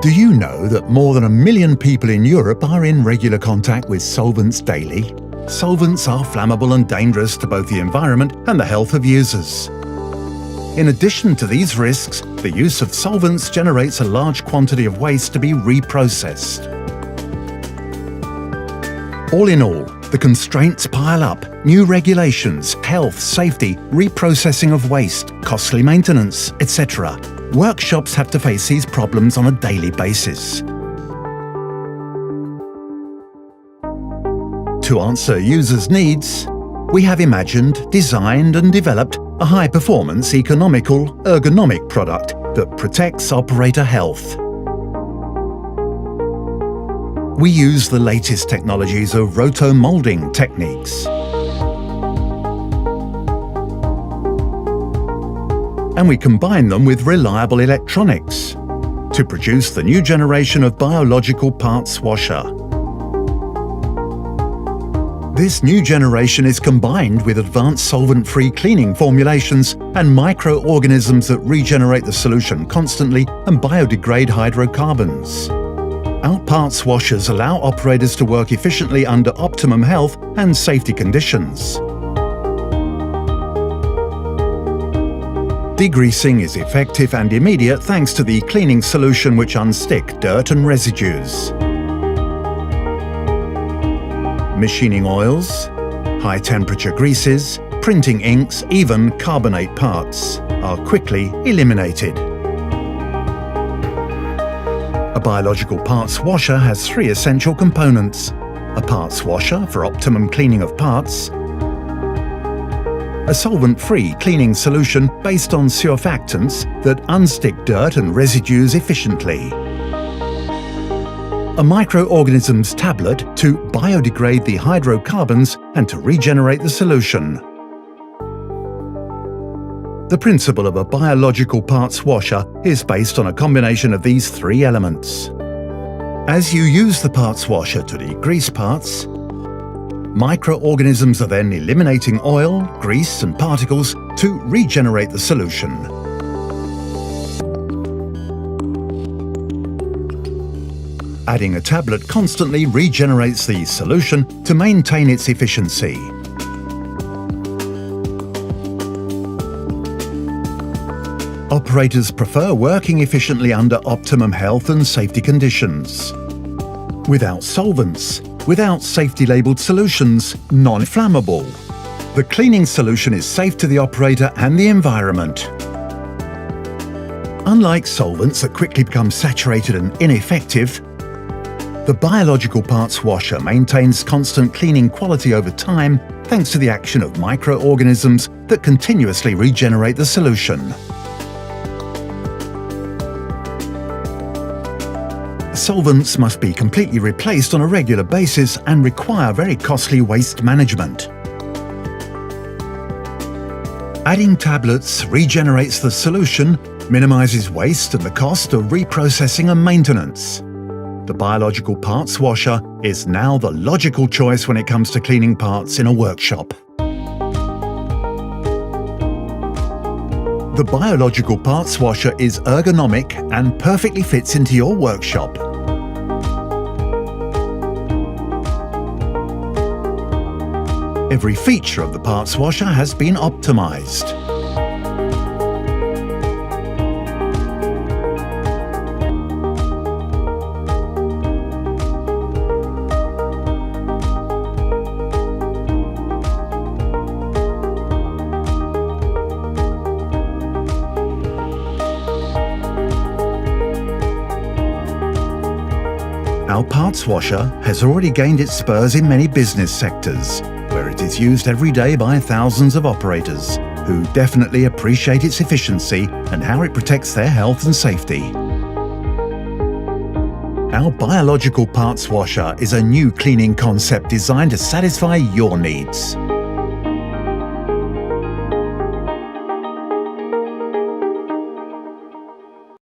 Do you know that more than 1 million people in Europe are in regular contact with solvents daily? Solvents are flammable and dangerous to both the environment and the health of users. In addition to these risks, the use of solvents generates a large quantity of waste to be reprocessed. All in all, the constraints pile up: new regulations, health, safety, reprocessing of waste, costly maintenance, etc. Workshops have to face these problems on a daily basis. To answer users' needs, we have imagined, designed and developed a high-performance, economical, ergonomic product that protects operator health. We use the latest technologies of roto-molding techniques. And we combine them with reliable electronics to produce the new generation of biological parts washer. This new generation is combined with advanced solvent-free cleaning formulations and microorganisms that regenerate the solution constantly and biodegrade hydrocarbons. Our parts washers allow operators to work efficiently under optimum health and safety conditions. Degreasing is effective and immediate thanks to the cleaning solution which unstick dirt and residues. Machining oils, high-temperature greases, printing inks, even carbonate parts are quickly eliminated. A biological parts washer has 3 essential components: a parts washer for optimum cleaning of parts, a solvent-free cleaning solution based on surfactants that unstick dirt and residues efficiently, a microorganisms tablet to biodegrade the hydrocarbons and to regenerate the solution. The principle of a biological parts washer is based on a combination of these 3 elements. As you use the parts washer to degrease parts, microorganisms are then eliminating oil, grease and particles to regenerate the solution. Adding a tablet constantly regenerates the solution to maintain its efficiency. Operators prefer working efficiently under optimum health and safety conditions. Without solvents, without safety-labeled solutions, non-flammable. The cleaning solution is safe to the operator and the environment. Unlike solvents that quickly become saturated and ineffective, the biological parts washer maintains constant cleaning quality over time thanks to the action of microorganisms that continuously regenerate the solution. Solvents must be completely replaced on a regular basis and require very costly waste management. Adding tablets regenerates the solution, minimizes waste and the cost of reprocessing and maintenance. The biological parts washer is now the logical choice when it comes to cleaning parts in a workshop. The biological parts washer is ergonomic and perfectly fits into your workshop. Every feature of the parts washer has been optimized. Our parts washer has already gained its spurs in many business sectors, where it is used every day by thousands of operators, who definitely appreciate its efficiency and how it protects their health and safety. Our biological parts washer is a new cleaning concept designed to satisfy your needs.